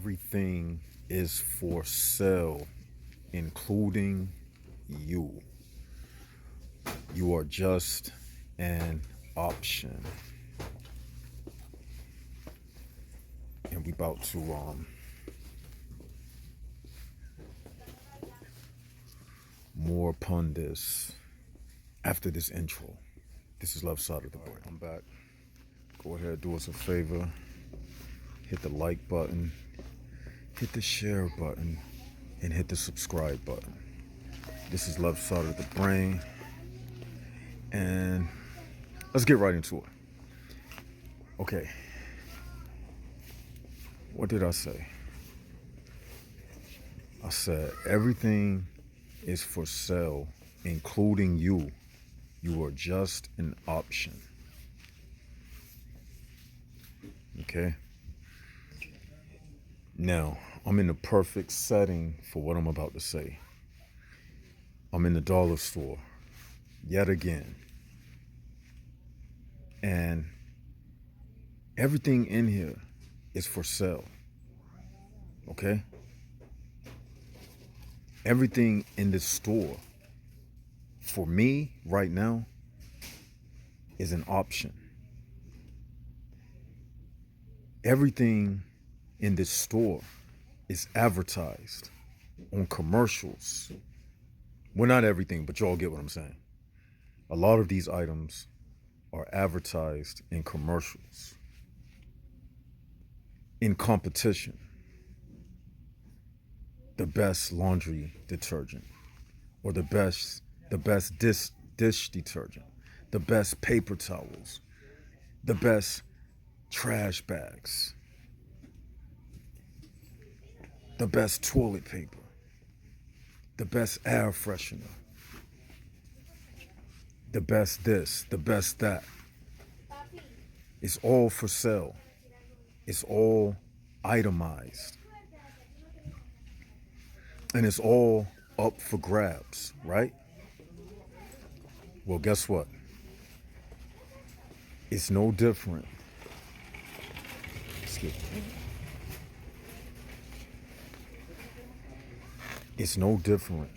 everything is for sale, including you. You are just an option. And we about to more upon this after this intro. This is Left Side of the Brain. I'm back. Go ahead, do us a favor. Hit the like button, hit the share button, and hit the subscribe button. This is Left Side of the Brain. And let's get right into it. Okay. What did I say? I said everything is for sale, including you. You are just an option. Okay? Now, I'm in the perfect setting for what I'm about to say. I'm in the dollar store, yet again. And everything in here is for sale. Okay? Everything in this store, for me right now, is an option. Everything in this store is advertised on commercials. Well, not everything, but y'all get what I'm saying. A lot of these items are advertised in commercials, in competition. The best laundry detergent, or the best dish detergent, the best paper towels, the best trash bags, the best toilet paper, the best air freshener, the best this, the best that. It's all for sale. It's all itemized. And it's all up for grabs, right? Well, guess what? It's no different. Excuse me. It's no different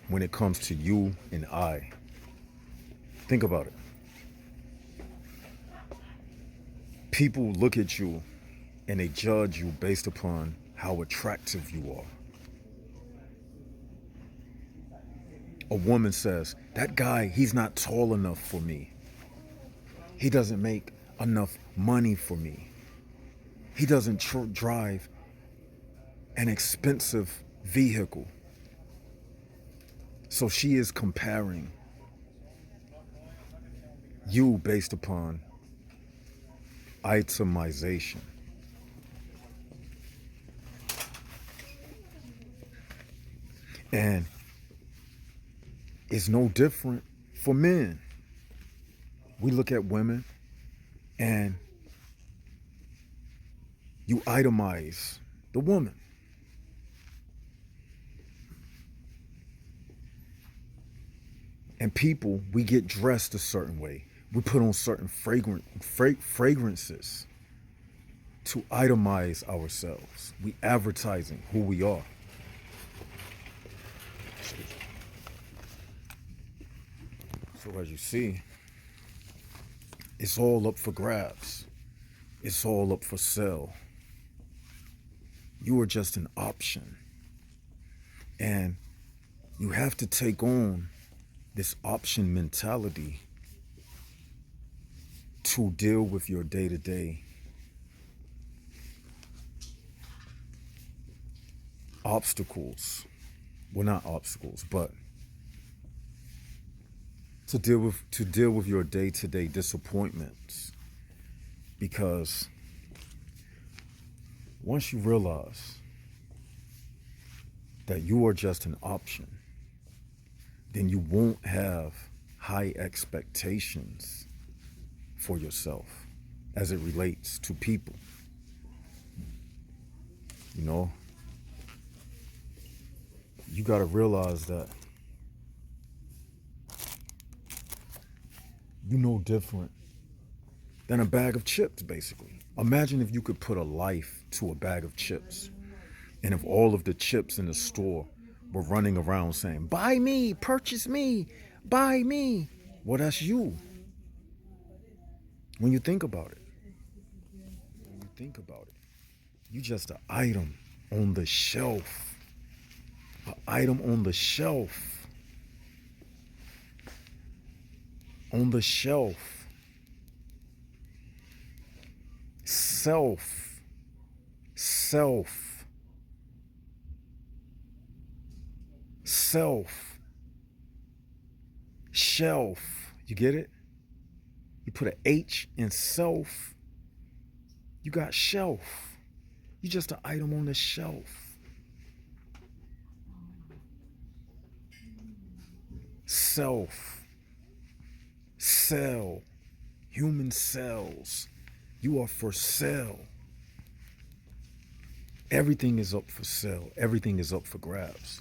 when it comes to you and I. Think about it. People look at you and they judge you based upon how attractive you are. A woman says, that guy, he's not tall enough for me. He doesn't make enough money for me. He doesn't drive an expensive vehicle. So she is comparing you based upon itemization. And it's no different for men. We look at women and you itemize the woman. And people, we get dressed a certain way. We put on certain fragrances to itemize ourselves. We advertising who we are. So as you see, it's all up for grabs. It's all up for sale. You are just an option. And you have to take on this option mentality to deal with your day-to-day obstacles. Well, not obstacles, but to deal with your day-to-day disappointments. Because once you realize that you are just an option, then you won't have high expectations for yourself as it relates to people. You know, you got to realize that you're no different than a bag of chips, basically. Imagine if you could put a life to a bag of chips. And if all of the chips in the store were running around saying, buy me, purchase me, buy me. Well, that's you. When you think about it. When you think about it. You just an item on the shelf. An item on the shelf. On the shelf. Self. Self. Self. Shelf. You get it? You put an H in self. You got shelf. You just an item on the shelf. Self. Cell. Human cells. You are for sale. Everything is up for sale. Everything is up for grabs.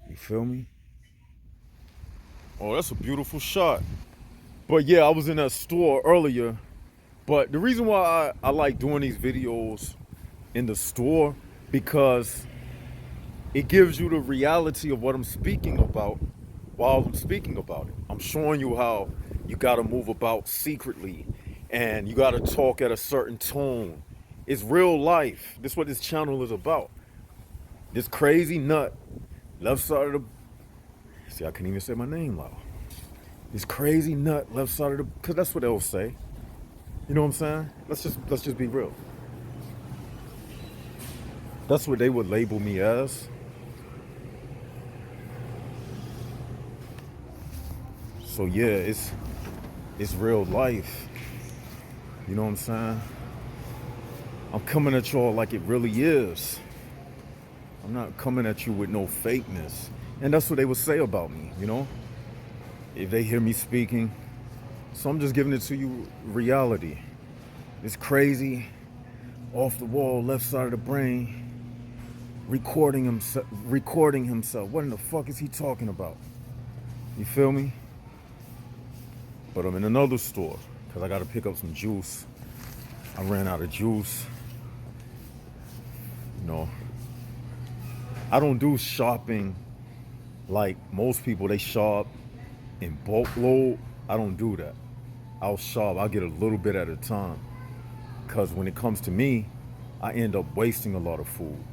You feel me? Oh, that's a beautiful shot. But yeah, I was in that store earlier. But the reason why I like doing these videos in the store, because it gives you the reality of what I'm speaking about while I'm speaking about it. I'm showing you how you got to move about secretly and you got to talk at a certain tone. It's real life. This is what this channel is about. This crazy nut, left side of the... See, I couldn't even say my name loud. This crazy nut, left side of the... Because that's what they'll say. You know what I'm saying? Let's just be real. That's what they would label me as. So yeah, it's real life. You know what I'm saying? I'm coming at y'all like it really is. I'm not coming at you with no fakeness. And that's what they would say about me, you know? If they hear me speaking. So I'm just giving it to you reality. It's crazy, off the wall, left side of the brain, recording himself. What in the fuck is he talking about? You feel me? But I'm in another store because I got to pick up some juice. I ran out of juice. You know, I don't do shopping like most people. They shop in bulk load. I don't do that. I'll shop. I'll get a little bit at a time. Because when it comes to me, I end up wasting a lot of food.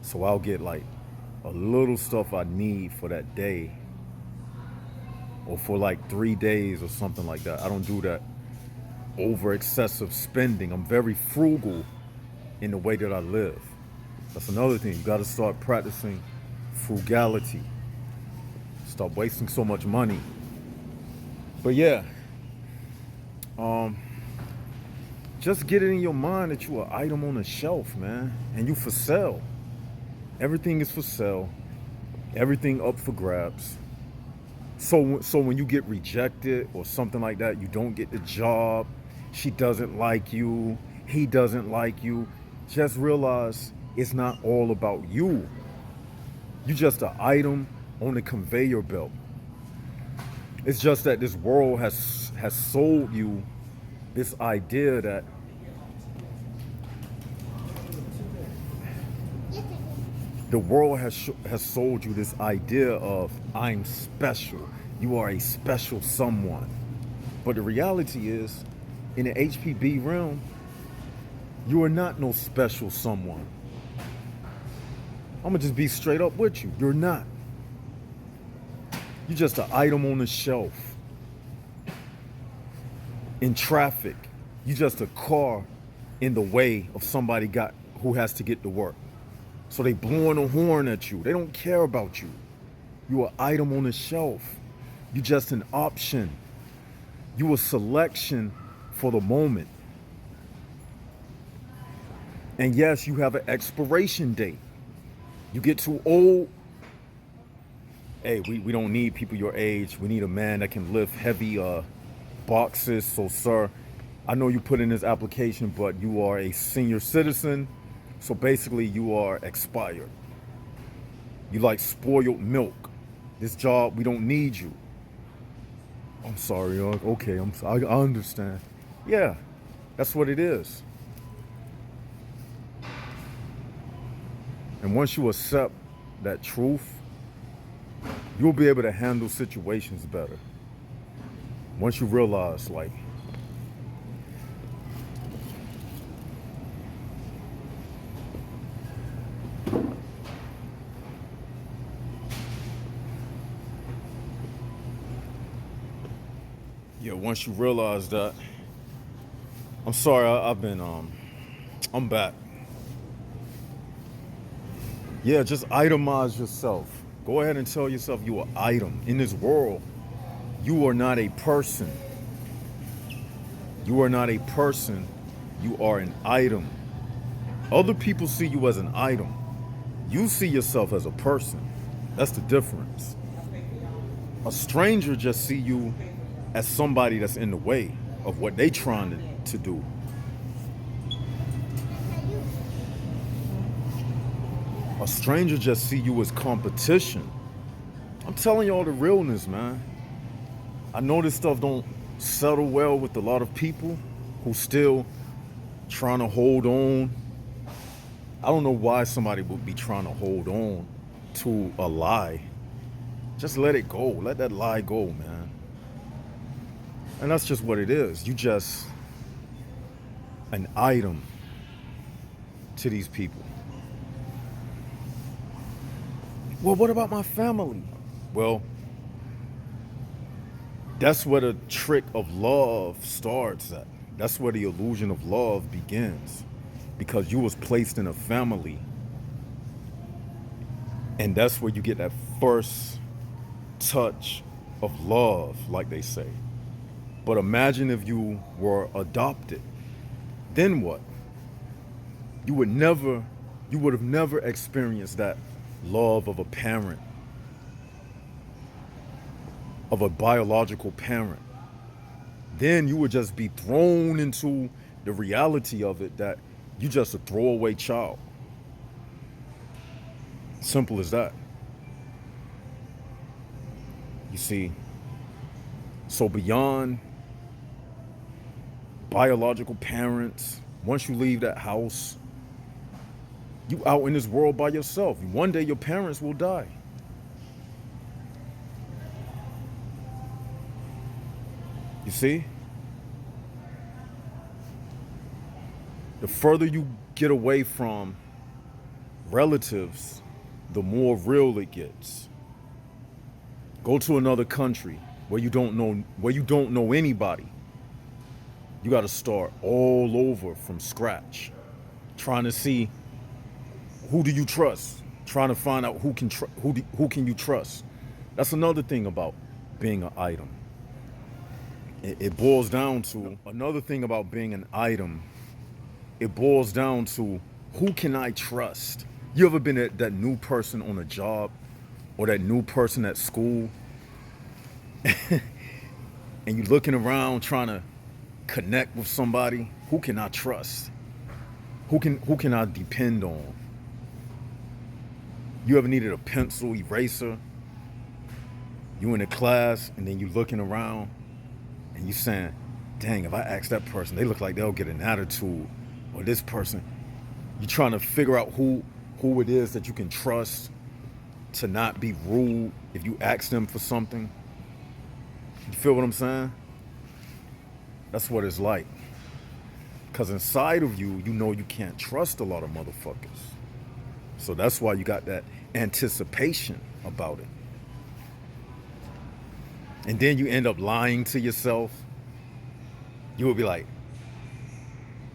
So I'll get like a little stuff I need for that day. Or for like 3 days or something like that. I don't do that over excessive spending. I'm very frugal in the way that I live. That's another thing. You got to start practicing frugality. Stop wasting so much money. But yeah, just get it in your mind that you are an item on a shelf, man, and you for sale. Everything is for sale. Everything up for grabs. So when you get rejected or something like that, you don't get the job, she doesn't like you, he doesn't like you, just realize it's not all about you. You're just an item on the conveyor belt. It's just that this world has sold you this idea that the world has sold you this idea of I'm special. You are a special someone. But the reality is, in the HPB realm, you are not no special someone. I'm gonna just be straight up with you. You're not. You're just an item on the shelf. In traffic, you're just a car in the way of somebody who has to get to work. So they blowing a horn at you. They don't care about you. You're an item on the shelf. You're just an option. You're a selection for the moment. And yes, you have an expiration date. You get too old. Hey, we don't need people your age. We need a man that can lift heavy boxes. So, sir, I know you put in this application, but you are a senior citizen. So basically, you are expired. You like spoiled milk. This job, we don't need you. I'm sorry, okay, I understand. Yeah, that's what it is. And once you accept that truth, you'll be able to handle situations better. Once you realize, like, yeah, once you realize that, I'm sorry, I've been, I'm back. Yeah, just itemize yourself. Go ahead and tell yourself you are an item. In this world, you are not a person. You are not a person. You are an item. Other people see you as an item. You see yourself as a person. That's the difference. A stranger just see you as somebody that's in the way of what they trying to do. A stranger just see you as competition. I'm telling y'all the realness, man. I know this stuff don't settle well with a lot of people who still trying to hold on. I don't know why somebody would be trying to hold on to a lie. Just let it go. Let that lie go, man. And that's just what it is. You just an item to these people. Well, what about my family? Well, that's where the trick of love starts at. That's where the illusion of love begins. Because you was placed in a family. And that's where you get that first touch of love, like they say. But imagine if you were adopted. Then what? You would have never experienced that love of a parent, of a biological parent. Then you would just be thrown into the reality of it that you just a throwaway child. Simple as that. You see, so beyond biological parents, once you leave that house, you out in this world by yourself. One day your parents will die. You see? The further you get away from relatives, the more real it gets. Go to another country where you don't know anybody. You got to start all over from scratch, trying to see who do you trust, trying to find out who can you trust. That's another thing about being an item. It boils down to another thing about being an item. It boils down to who can I trust? You ever been that new person on a job or that new person at school and you're looking around trying to connect with somebody? Who can I trust? Who can I depend on? You ever needed a pencil eraser? You in a class and then you looking around and you saying, dang, if I ask that person, they look like they'll get an attitude. Or this person, you're trying to figure out who it is that you can trust to not be rude if you ask them for something. You feel what I'm saying? That's what it's like. Because inside of you, you know you can't trust a lot of motherfuckers. So that's why you got that anticipation about it. And then you end up lying to yourself. You will be like,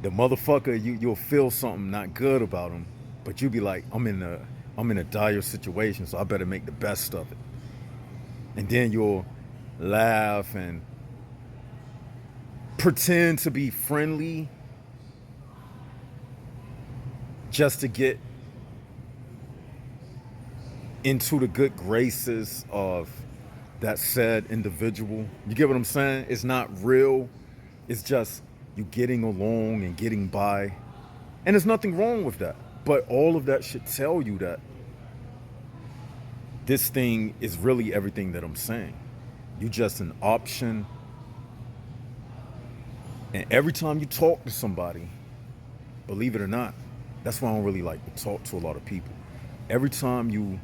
the motherfucker, you'll feel something not good about him, but you'll be like, I'm in a dire situation, so I better make the best of it. And then you'll laugh and pretend to be friendly just to get into the good graces of that said individual. You get what I'm saying? It's not real. It's just you getting along and getting by. And there's nothing wrong with that. But all of that should tell you that this thing is really everything that I'm saying. You just an option. And every time you talk to somebody, believe it or not, that's why I don't really like to talk to a lot of people. Every time you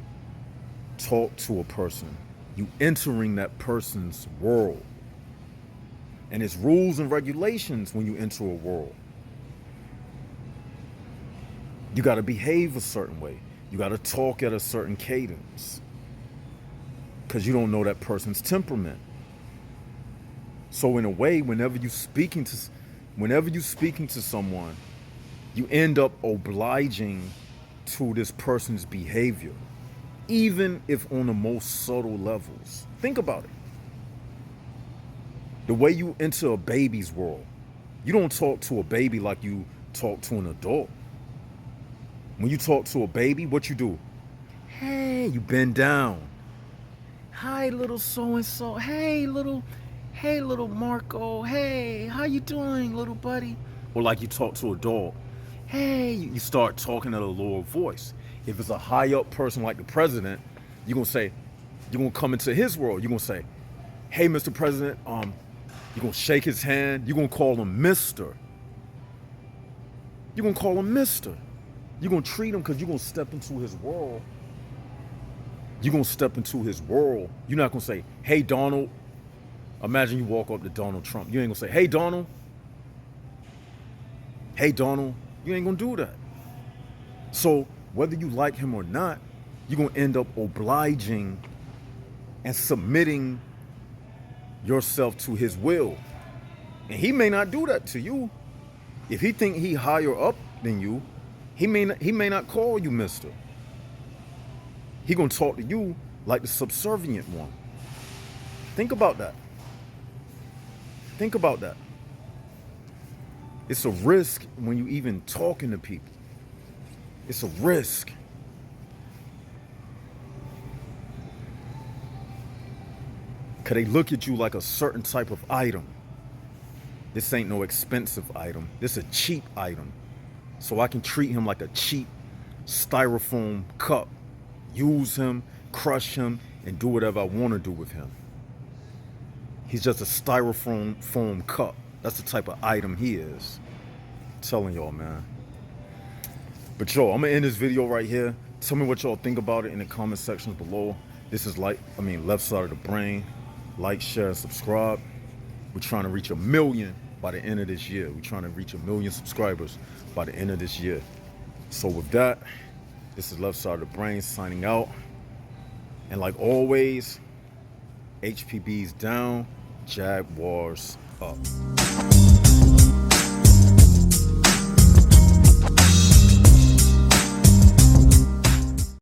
talk to a person, you entering that person's world. And it's rules and regulations when you enter a world. You got to behave a certain way. You got to talk at a certain cadence. Because you don't know that person's temperament. So in a way, whenever you're speaking to someone, you end up obliging to this person's behavior, even if on the most subtle levels. Think about it. The way you enter a baby's world, you don't talk to a baby like you talk to an adult. When you talk to a baby, what you do? Hey, you bend down. Hi, little so-and-so. Hey, little Marco. Hey, how you doing, little buddy? Or like you talk to a dog. Hey, you start talking at a lower voice. If it's a high up person like the president, you're gonna come into his world. You're gonna say, hey, Mr. President, you're gonna shake his hand. You're gonna call him Mr. You're gonna call him Mr. You're gonna treat him because you're gonna step into his world. You're gonna step into his world. You're not gonna say, hey, Donald. Imagine you walk up to Donald Trump. You ain't gonna say, hey, Donald. Hey, Donald. You ain't gonna do that. So whether you like him or not, you're gonna end up obliging and submitting yourself to his will. And he may not do that to you. If he think he higher up than you, he may not call you mister. He gonna talk to you like the subservient one. Think about that. Think about that. It's a risk when you even talking to people. It's a risk. Cause they look at you like a certain type of item. This ain't no expensive item. This is a cheap item. So I can treat him like a cheap styrofoam cup. Use him, crush him, and do whatever I want to do with him. He's just a styrofoam cup. That's the type of item he is. I'm telling y'all, man. But yo, I'm gonna end this video right here. Tell me what y'all think about it in the comment sections below. This is Left Side of the Brain. Like, share, and subscribe. We're trying to reach 1 million by the end of this year. We're trying to reach 1 million subscribers by the end of this year. So with that, this is Left Side of the Brain signing out. And like always, HPB's down, Jaguars up.